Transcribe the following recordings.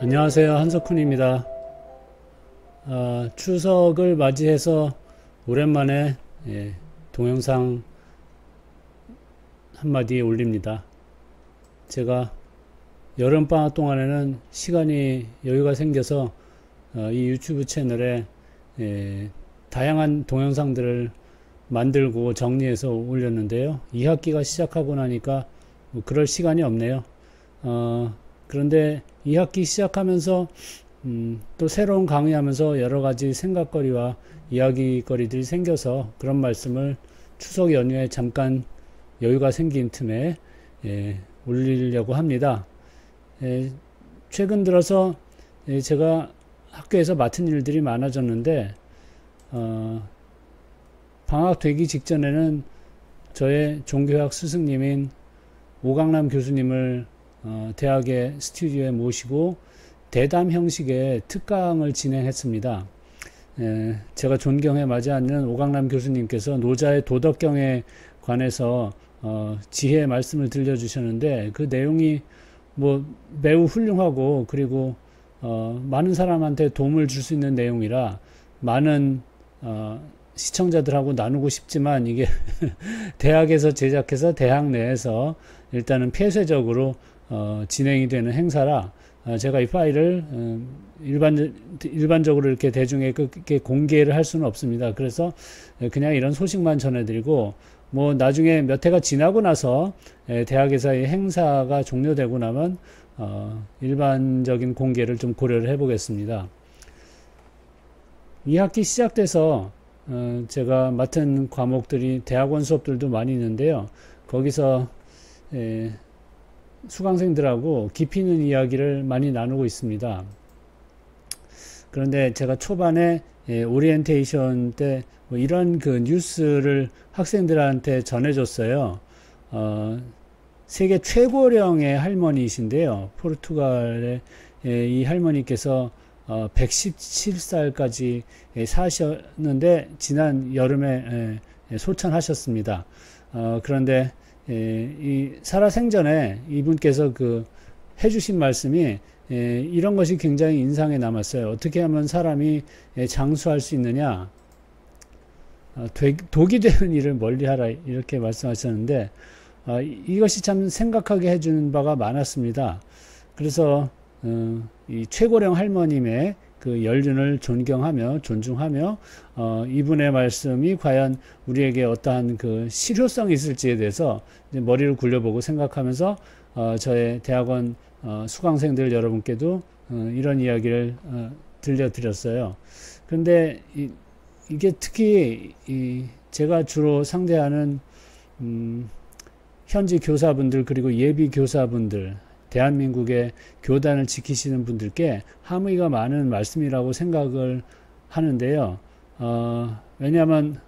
안녕하세요, 한석훈입니다. 추석을 맞이해서 오랜만에 동영상 한마디 올립니다. 제가 여름방학 동안에는 시간이 여유가 생겨서 이 유튜브 채널에 다양한 동영상들을 만들고 정리해서 올렸는데요. 2학기가 시작하고 나니까 뭐 그럴 시간이 없네요. 그런데 2학기 시작하면서 또 새로운 강의하면서 여러가지 생각거리와 이야기거리들이 생겨서 그런 말씀을 추석 연휴에 잠깐 여유가 생긴 틈에 올리려고 합니다. 최근 들어서 제가 학교에서 맡은 일들이 많아졌는데 방학 되기 직전에는 저의 종교학 스승님인 오강남 교수님을 대학의 스튜디오에 모시고 대담 형식의 특강을 진행했습니다. 제가 존경에 맞지 않는 오강남 교수님께서 노자의 도덕경에 관해서 지혜의 말씀을 들려주셨는데 그 내용이 뭐 매우 훌륭하고 그리고 많은 사람한테 도움을 줄 수 있는 내용이라 많은 시청자들하고 나누고 싶지만 이게 대학에서 제작해서 대학 내에서 일단은 폐쇄적으로 진행이 되는 행사라 제가 이 파일을 일반적으로 이렇게 대중에게 공개를 할 수는 없습니다. 그래서 그냥 이런 소식만 전해드리고 뭐 나중에 몇 해가 지나고 나서 대학에서의 행사가 종료되고 나면 일반적인 공개를 좀 고려를 해보겠습니다. 2학기 시작돼서 제가 맡은 과목들이 대학원 수업들도 많이 있는데요. 거기서 수강생들하고 깊이 있는 이야기를 많이 나누고 있습니다. 그런데 제가 초반에 오리엔테이션 때 뭐 이런 그 뉴스를 학생들한테 전해줬어요. 세계 최고령의 할머니이신데요. 포르투갈의 이 할머니께서 117살까지 사셨는데 지난 여름에 소천하셨습니다. 그런데 이 살아생전에 이분께서 그 해주신 말씀이 이런 것이 굉장히 인상에 남았어요. 어떻게 하면 사람이 장수할 수 있느냐? 독이 되는 일을 멀리하라 이렇게 말씀하셨는데 이것이 참 생각하게 해주는 바가 많았습니다. 그래서 이 최고령 할머님의 그 연륜을 존경하며 존중하며 이분의 말씀이 과연 우리에게 어떠한 그 실효성이 있을지에 대해서 이제 머리를 굴려보고 생각하면서 저의 대학원 수강생들 여러분께도 이런 이야기를 들려드렸어요. 그런데 이게 특히 제가 주로 상대하는 현지 교사분들 그리고 예비 교사분들 대한민국의 교단을 지키시는 분들께 함의가 많은 말씀이라고 생각을 하는데요. 왜냐하면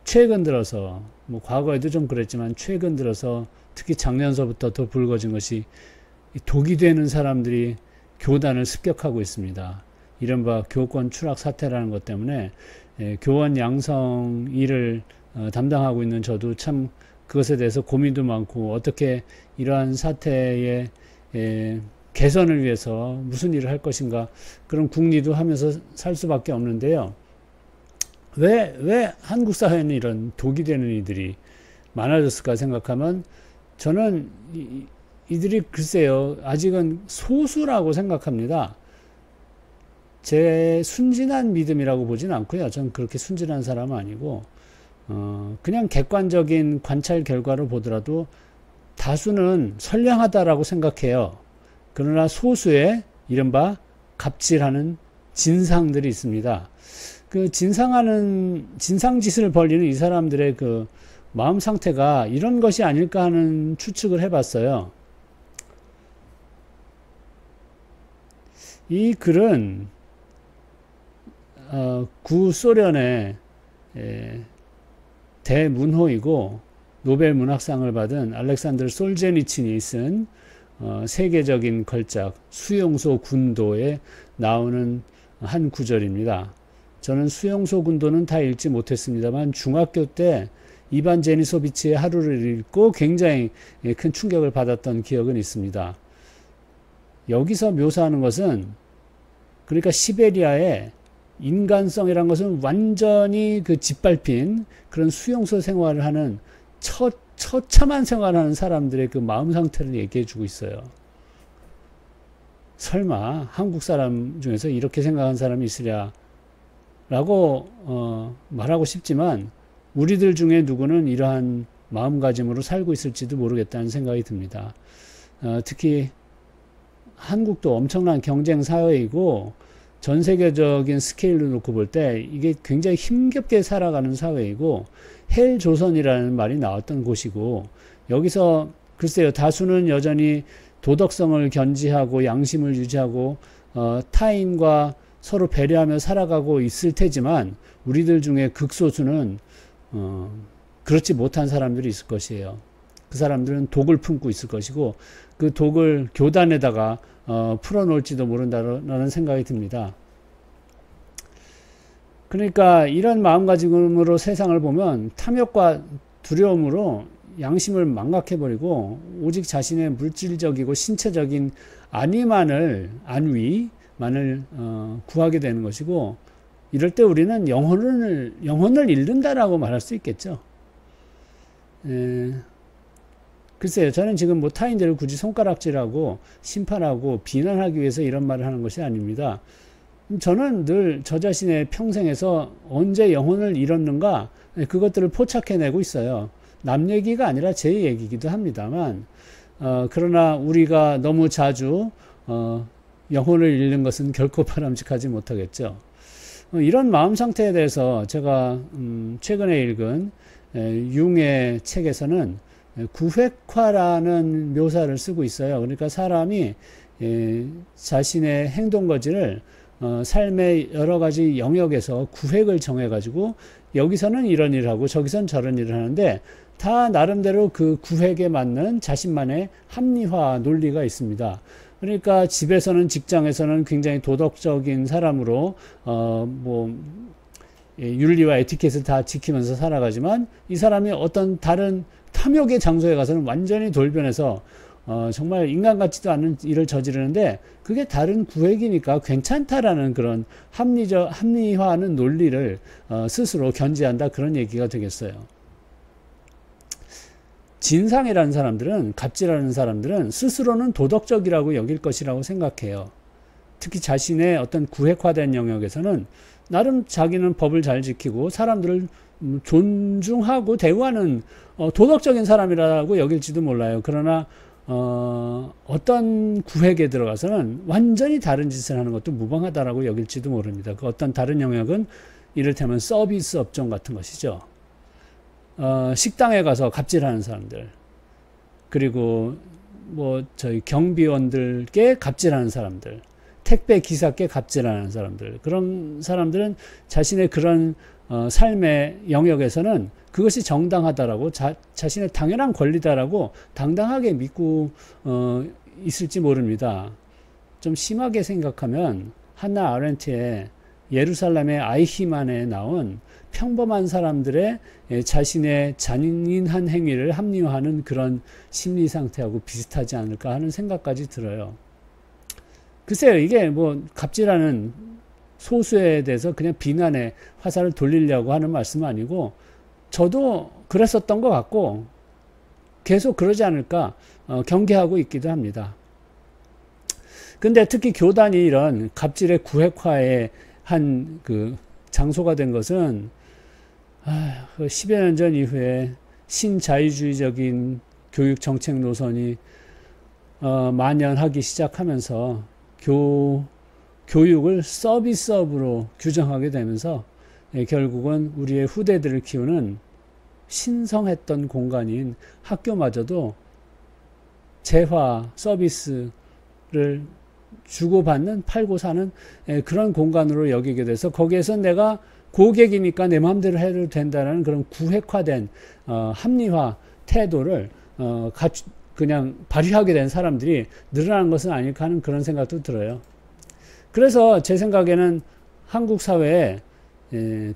최근 들어서 뭐 과거에도 좀 그랬지만 최근 들어서 특히 작년서부터 더 불거진 것이 독이 되는 사람들이 교단을 습격하고 있습니다. 이른바 교권 추락 사태라는 것 때문에 교원 양성 일을 담당하고 있는 저도 참 그것에 대해서 고민도 많고 어떻게 이러한 사태의 개선을 위해서 무슨 일을 할 것인가 그런 궁리도 하면서 살 수밖에 없는데요. 왜 한국 사회는 이런 독이 되는 이들이 많아졌을까 생각하면 저는 이들이 글쎄요 아직은 소수라고 생각합니다. 제 순진한 믿음이라고 보진 않고요. 전 그렇게 순진한 사람은 아니고 그냥 객관적인 관찰 결과로 보더라도 다수는 선량하다라고 생각해요. 그러나 소수의 이른바 갑질하는 진상들이 있습니다. 그 진상짓을 벌이는 이 사람들의 그 마음 상태가 이런 것이 아닐까 하는 추측을 해봤어요. 이 글은 구소련의 대문호이고 노벨 문학상을 받은 알렉산더 솔제니친이 쓴 세계적인 걸작 수용소 군도에 나오는 한 구절입니다. 저는 수용소 군도는 다 읽지 못했습니다만 중학교 때 이반 제니소비치의 하루를 읽고 굉장히 큰 충격을 받았던 기억은 있습니다. 여기서 묘사하는 것은 그러니까 시베리아의 인간성이란 것은 완전히 그 짓밟힌 그런 수용소 생활을 하는 처참한 생활을 하는 사람들의 그 마음 상태를 얘기해 주고 있어요. 설마 한국 사람 중에서 이렇게 생각하는 사람이 있으랴 라고 말하고 싶지만 우리들 중에 누구는 이러한 마음가짐으로 살고 있을지도 모르겠다는 생각이 듭니다. 특히 한국도 엄청난 경쟁 사회이고 전 세계적인 스케일로 놓고 볼 때 이게 굉장히 힘겹게 살아가는 사회이고 헬조선이라는 말이 나왔던 곳이고 여기서 글쎄요 다수는 여전히 도덕성을 견지하고 양심을 유지하고 타인과 서로 배려하며 살아가고 있을 테지만 우리들 중에 극소수는 그렇지 못한 사람들이 있을 것이에요. 그 사람들은 독을 품고 있을 것이고 그 독을 교단에다가 풀어놓을지도 모른다는 생각이 듭니다. 그러니까 이런 마음가짐으로 세상을 보면 탐욕과 두려움으로 양심을 망각해버리고 오직 자신의 물질적이고 신체적인 안위만을 구하게 되는 것이고 이럴 때 우리는 영혼을 잃는다라고 말할 수 있겠죠. 글쎄요, 저는 지금 뭐 타인들을 굳이 손가락질하고 심판하고 비난하기 위해서 이런 말을 하는 것이 아닙니다. 저는 늘 저 자신의 평생에서 언제 영혼을 잃었는가 그것들을 포착해내고 있어요. 남 얘기가 아니라 제 얘기이기도 합니다만 그러나 우리가 너무 자주 영혼을 잃는 것은 결코 바람직하지 못하겠죠. 이런 마음 상태에 대해서 제가 최근에 읽은 융의 책에서는 구획화라는 묘사를 쓰고 있어요. 그러니까 사람이 자신의 행동거지를 삶의 여러 가지 영역에서 구획을 정해가지고 여기서는 이런 일을 하고 저기서는 저런 일을 하는데 다 나름대로 그 구획에 맞는 자신만의 합리화 논리가 있습니다. 그러니까 집에서는 직장에서는 굉장히 도덕적인 사람으로 윤리와 에티켓을 다 지키면서 살아가지만 이 사람이 어떤 다른 탐욕의 장소에 가서는 완전히 돌변해서 정말 인간 같지도 않은 일을 저지르는데 그게 다른 구획이니까 괜찮다라는 그런 합리화하는 논리를 스스로 견지한다 그런 얘기가 되겠어요. 진상이라는 사람들은 갑질하는 사람들은 스스로는 도덕적이라고 여길 것이라고 생각해요. 특히 자신의 어떤 구획화된 영역에서는 나름 자기는 법을 잘 지키고 사람들을 존중하고 대우하는 도덕적인 사람이라고 여길지도 몰라요. 그러나 어떤 구획에 들어가서는 완전히 다른 짓을 하는 것도 무방하다라고 여길지도 모릅니다. 그 어떤 다른 영역은 이를테면 서비스 업종 같은 것이죠. 식당에 가서 갑질하는 사람들, 그리고 저희 경비원들께 갑질하는 사람들, 택배 기사께 갑질하는 사람들, 그런 사람들은 자신의 그런 삶의 영역에서는 그것이 정당하다라고 자신의 당연한 권리다라고 당당하게 믿고 있을지 모릅니다. 좀 심하게 생각하면 한나 아렌트의 예루살렘의 아이히만에 나온 평범한 사람들의 자신의 잔인한 행위를 합리화하는 그런 심리 상태하고 비슷하지 않을까 하는 생각까지 들어요. 글쎄요, 이게 갑질하는 소수에 대해서 그냥 비난의 화살을 돌리려고 하는 말씀은 아니고 저도 그랬었던 것 같고 계속 그러지 않을까 경계하고 있기도 합니다. 근데 특히 교단이 이런 갑질의 구획화의 한 그 장소가 된 것은 10여 년 전 이후에 신자유주의적인 교육 정책 노선이 만연하기 시작하면서 교육을 서비스업으로 규정하게 되면서 결국은 우리의 후대들을 키우는 신성했던 공간인 학교마저도 재화 서비스를 주고받는 팔고 사는 그런 공간으로 여기게 돼서 거기에서 내가 고객이니까 내 마음대로 해도 된다는 그런 구획화된 합리화 태도를 그냥 발휘하게 된 사람들이 늘어나는 것은 아닐까 하는 그런 생각도 들어요. 그래서 제 생각에는 한국 사회에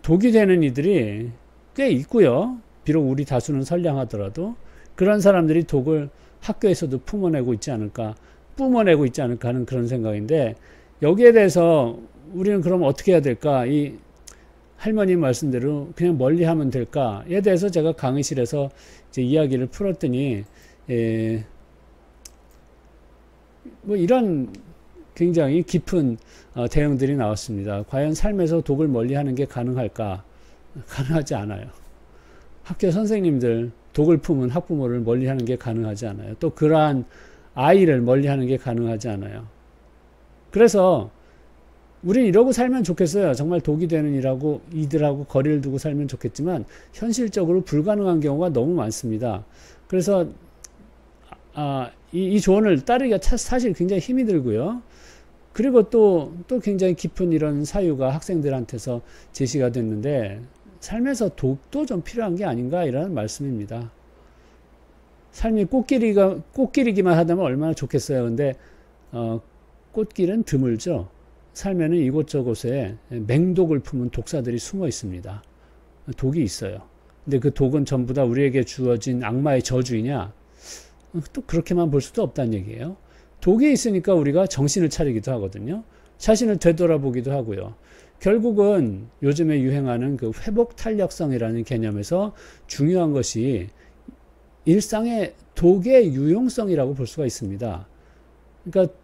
독이 되는 이들이 꽤 있고요. 비록 우리 다수는 선량하더라도 그런 사람들이 독을 학교에서도 품어내고 있지 않을까 뿜어내고 있지 않을까 하는 그런 생각인데, 여기에 대해서 우리는 그럼 어떻게 해야 될까? 이 할머님 말씀대로 그냥 멀리 하면 될까에 대해서 제가 강의실에서 이제 이야기를 풀었더니, 뭐 이런 굉장히 깊은 대응들이 나왔습니다. 과연 삶에서 독을 멀리 하는 게 가능할까? 가능하지 않아요. 학교 선생님들 독을 품은 학부모를 멀리 하는 게 가능하지 않아요. 또 그러한 아이를 멀리 하는 게 가능하지 않아요. 그래서 우린 이러고 살면 좋겠어요. 정말 독이 되는 이들하고 거리를 두고 살면 좋겠지만 현실적으로 불가능한 경우가 너무 많습니다. 그래서 이 조언을 따르기가 사실 굉장히 힘이 들고요. 그리고 또 굉장히 깊은 이런 사유가 학생들한테서 제시가 됐는데, 삶에서 독도 좀 필요한 게 아닌가 이라는 말씀입니다. 삶이 꽃길이기만 하다면 얼마나 좋겠어요. 근데 꽃길은 드물죠. 삶에는 이곳저곳에 맹독을 품은 독사들이 숨어 있습니다. 독이 있어요. 근데 그 독은 전부 다 우리에게 주어진 악마의 저주이냐? 또 그렇게만 볼 수도 없다는 얘기예요. 독이 있으니까 우리가 정신을 차리기도 하거든요. 자신을 되돌아보기도 하고요. 결국은 요즘에 유행하는 그 회복 탄력성이라는 개념에서 중요한 것이 일상의 독의 유용성이라고 볼 수가 있습니다. 그러니까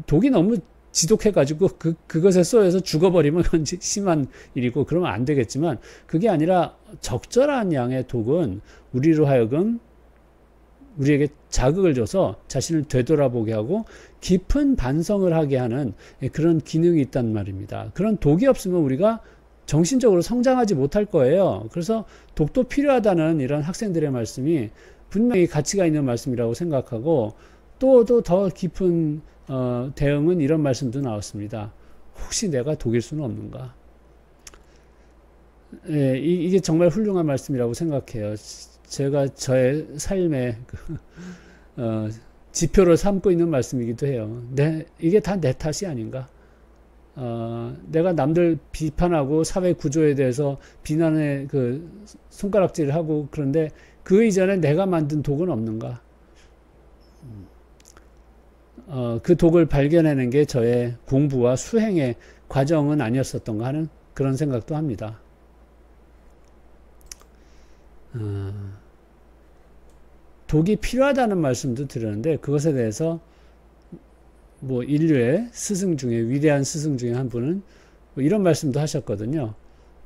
독이 너무 지독해가지고 그것에 쏘여서 죽어버리면 그건 심한 일이고 그러면 안 되겠지만, 그게 아니라 적절한 양의 독은 우리로 하여금 우리에게 자극을 줘서 자신을 되돌아보게 하고 깊은 반성을 하게 하는 그런 기능이 있단 말입니다. 그런 독이 없으면 우리가 정신적으로 성장하지 못할 거예요. 그래서 독도 필요하다는 이런 학생들의 말씀이 분명히 가치가 있는 말씀이라고 생각하고, 또 더 깊은 대응은 이런 말씀도 나왔습니다. 혹시 내가 독일 수는 없는가? 예, 이게 정말 훌륭한 말씀이라고 생각해요. 제가 저의 삶의 지표를 삼고 있는 말씀이기도 해요. 이게 다 내 탓이 아닌가? 내가 남들 비판하고 사회 구조에 대해서 비난의 그 손가락질을 하고, 그런데 그 이전에 내가 만든 독은 없는가? 그 독을 발견하는 게 저의 공부와 수행의 과정은 아니었었던가 하는 그런 생각도 합니다. 독이 필요하다는 말씀도 드렸는데, 그것에 대해서 뭐 인류의 스승 중에, 위대한 스승 중에 한 분은 뭐 이런 말씀도 하셨거든요.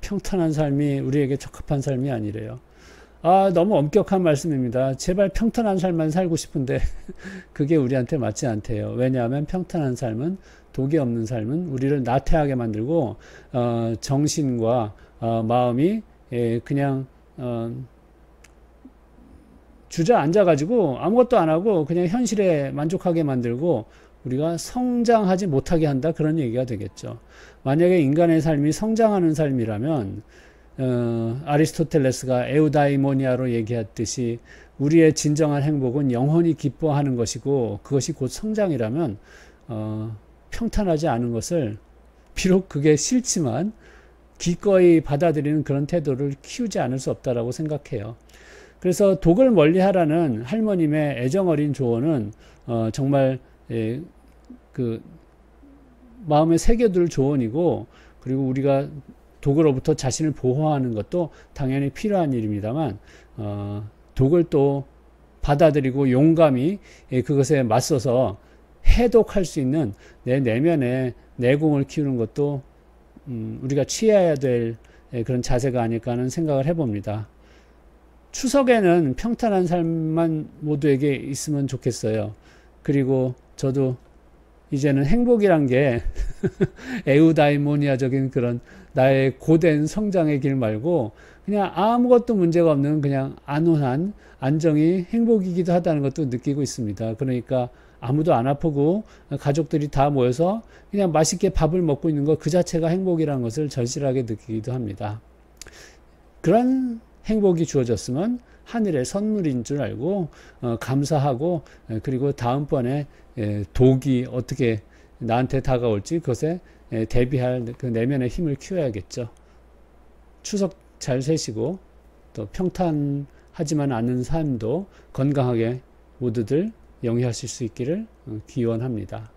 평탄한 삶이 우리에게 적합한 삶이 아니래요. 너무 엄격한 말씀입니다. 제발 평탄한 삶만 살고 싶은데 그게 우리한테 맞지 않대요. 왜냐하면 평탄한 삶은, 독이 없는 삶은 우리를 나태하게 만들고 정신과 마음이 그냥 주저앉아가지고 아무것도 안 하고 그냥 현실에 만족하게 만들고 우리가 성장하지 못하게 한다, 그런 얘기가 되겠죠. 만약에 인간의 삶이 성장하는 삶이라면 아리스토텔레스가 에우다이모니아로 얘기했듯이 우리의 진정한 행복은 영원히 기뻐하는 것이고 그것이 곧 성장이라면 평탄하지 않은 것을, 비록 그게 싫지만 기꺼이 받아들이는 그런 태도를 키우지 않을 수 없다라고 생각해요. 그래서 독을 멀리하라는 할머님의 애정어린 조언은 정말 그 마음에 새겨둘 조언이고, 그리고 우리가 독으로부터 자신을 보호하는 것도 당연히 필요한 일입니다만, 독을 또 받아들이고 용감히 그것에 맞서서 해독할 수 있는 내 내면의 내공을 키우는 것도 우리가 취해야 될 그런 자세가 아닐까 하는 생각을 해봅니다. 추석에는 평탄한 삶만 모두에게 있으면 좋겠어요. 그리고 저도 이제는 행복이란 게 에우다이모니아적인 그런 나의 고된 성장의 길 말고 그냥 아무것도 문제가 없는 그냥 안온한 안정이 행복이기도 하다는 것도 느끼고 있습니다. 그러니까 아무도 안 아프고 가족들이 다 모여서 그냥 맛있게 밥을 먹고 있는 것 그 자체가 행복이라는 것을 절실하게 느끼기도 합니다. 그런 행복이 주어졌으면 하늘의 선물인 줄 알고 감사하고, 그리고 다음번에 독이 어떻게 나한테 다가올지 그것에 대비할 그 내면의 힘을 키워야겠죠. 추석 잘 세시고 또 평탄하지만 않은 삶도 건강하게 모두들 영위하실 수 있기를 기원합니다.